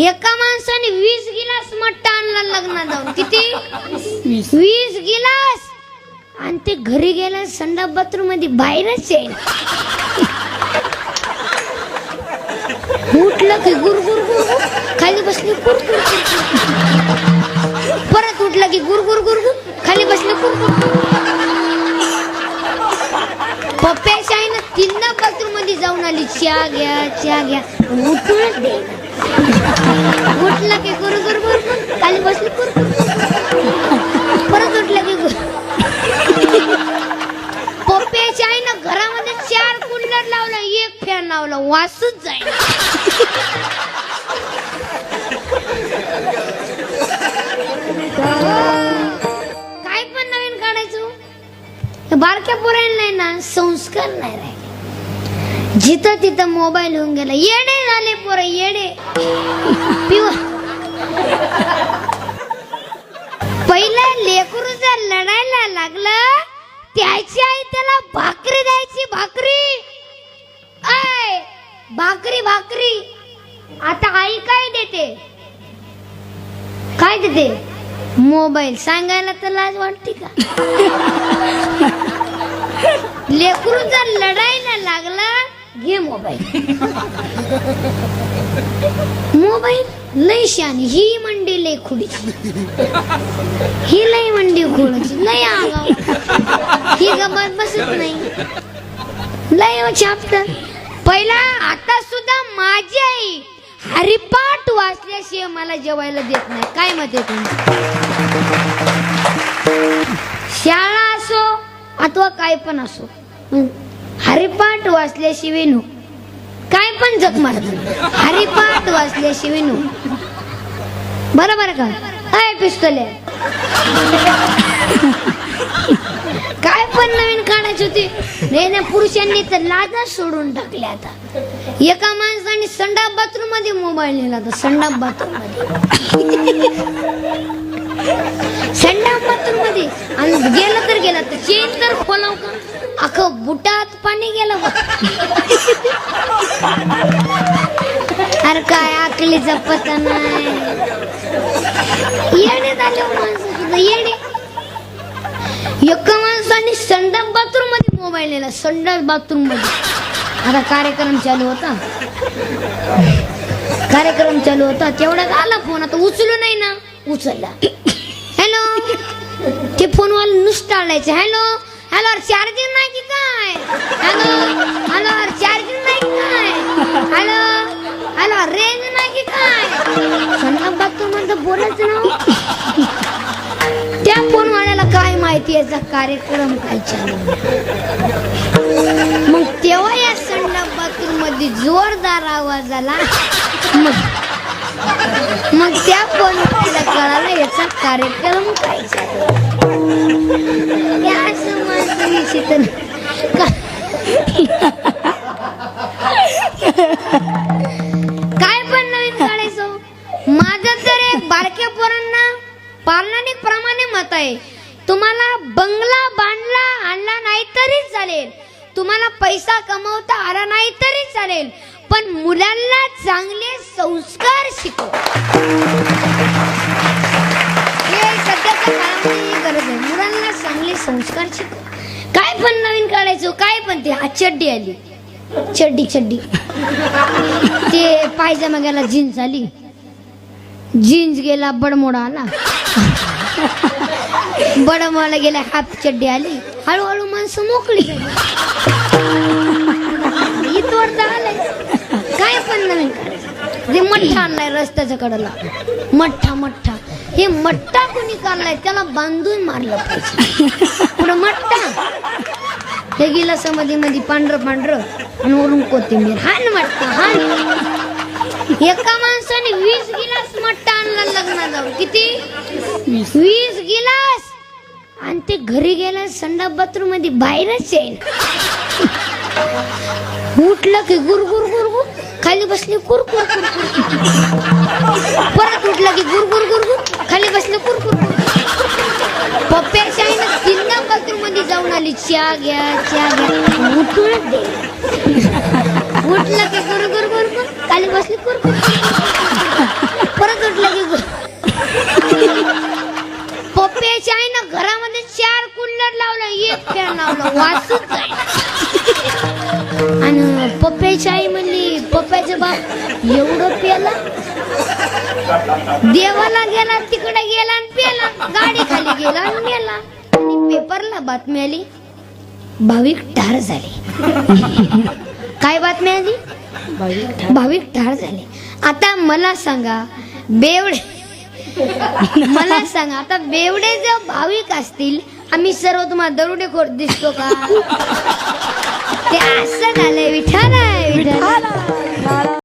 एका माणसाने 20 गिलास मट्टा आणला लग्नात जाऊन. किती? 20 गिलास. आणि ते घरी गेला संडास बाथरूम मध्ये बाहेरच आहे. उठलं की गुरगुर गुरगुर, खाली बसले कुरकुर, परत उठलं की गुरगुर गुरगुर, खाली बसले कुरकुर. पप्प्याच्या आईनं 3 बाथरूम मध्ये जाऊन आली. चहा घ्या चहा घ्या, उठूनच दे. उठलं की गुरगुर गुरगुर, खाली बसले कुरकुर, परत उठलं की पप्प्याच्या आईनं घरामध्ये 4 कूलर लावला, 1 फॅन लावला, वासूच जाईल. काय पण नवीन काढायचं. बारक्या पोरांना ना संस्कार नाही राहिले. जिथं तिथं मोबाईल होऊन गेला. येडे झाले पोरं, येडे. पहिलं लेकरू जर लढायला लागलं, त्याची आई त्याला भाकरी द्यायची. भाकरी, आय भाकरी भाकरी. आता आई काय देते? काय देते? मोबाईल. सांगायला तर लाज वाटते का? लेकरू जर लढायला लागला, घे मोबाईल. मोबाईल लय शानी. ही मंडी लय खुडीची, ही लय मंडी खुडीची, लय आगाव. ही गप्प बसत नाही, लय छापत. पहिला आता सुद्धा माझी आई हरिपाठ वाचल्याशिवाय मला जेवायला देत नाही. काय मत आहे तुमचं? शाळा असो अथवा काय पण असो, हरिपाठ वाचल्याशिवाय नो. काय पण जग मारत, हरिपाठ वाचल्याशिवाय नो. बरोबर का? काय पिस्तोले, काय पण नवीन काढायचे होते. नाही, पुरुषांनी तर लाजच सोडून टाकले. आता एका माणसाने संडास बाथरूम मध्ये मोबाईल नेला. तर संडास बाथरूम मध्ये, संडास बाथरूम मध्ये. आणि गेलं तर गेलं तर चेन तर खोलाव का? अख्खं बुटात पाणी गेलं. अरे काय अकलीचा पत्ता नाही. येडे झाले माणसं सुद्धा, येडे. एका माणसाने संडास बाथरूम मध्ये मोबाईल नेला. संडास बाथरूम मध्ये. आता कार्यक्रम चालू होता, कार्यक्रम चालू होता. तेवढ्यात आला फोन. आता उचलू नाही ना, उचलला. हॅलो, ते फोनवाला नुसतं आलायचं. हॅलो हॅलो, चार्जिंग नाही की काय? हॅलो हॅलो, चार्जिंग नाही की काय? हॅलो हॅलो, रेंज नाही की काय? संडास बाथरूम मध्ये बोलायचं ना. त्या फोनवाल्याला काय माहिती याचा कार्यक्रम काय चालू. मग तेव्हा या संडास बाथरूम मध्ये जोरदार आवाज आला. मग त्या फोनवाल्याला कळालं याचा कार्यक्रम काय चालू. काय पण नवीन काढायचं. माझं तर एक बारक्या पोरांना पालनानिक प्रमाणे मत आहे. तुम्हाला बंगला बांधला आणला नाही तरी चालेल, तुम्हाला पैसा कमवता आला नाही तरी चालेल, पण मुलांना चांगले संस्कार शिकव. हे सध्याच्या काळामध्ये गरज आहे. मुलांना चांगले संस्कार शिकव. काय पण नवीन काढायचं. काय पण ते चड्डी आली, चड्डी चड्डी. ते पायजमा गेला, जीन्स आली. जीन्स गेला, बडमोडा आला. बडमोडा गेला, हाफ चड्डी आली. हळूहळू माणसं मोकळी झाली. इथवर आलंय. काय पण नवीन काढायचं. ते मठ्ठा आणलाय रस्त्याच्या कडेला. मठ्ठा मठ्ठा. हे मठ्ठा कोणी काढलाय त्याला बांधून मारलं पाहिजे. पुढं मठ्ठा, हे गिलासामध्ये मध्ये पांढरं पांढरं आणि वरून कोथिंबीर. हान मठ्ठा हान. एका माणसाने 20 गिलास मठ्ठा आणला लग्नात जाऊन. किती? 20 गिलास. आणि ते घरी गेला संडास बाथरूम मध्ये बाहेरच येईल. उठलं की गुरगुर गुरगुर, खाली बसले कुरकुर कुरकुर, परत उठलं की गुरगुर गुरगुर, खाली बसले कुरकुर. पप्प्याच्या आईनं 3 बाथरूम मध्ये जाऊन आली. चहा घ्या चहा घ्या, उठूनच दे. उठलं की गुरगुर गुरगुर, खाली बसले कुरकुर. देवाला गेला तिकडे गेला आणि पेला, गाडी खाली गेला आणि मेला. आणि पेपरला बातमी आली, भाविक ठार झाले. काय बातमी आली? भाविक ठार झाले. आता मला सांगा मला सांगा आता बेवडे जर भाविक असतील, आम्ही सर्व तुम्हाला दरोडेखोर दिसतो का? ते असं झालंय. विठाला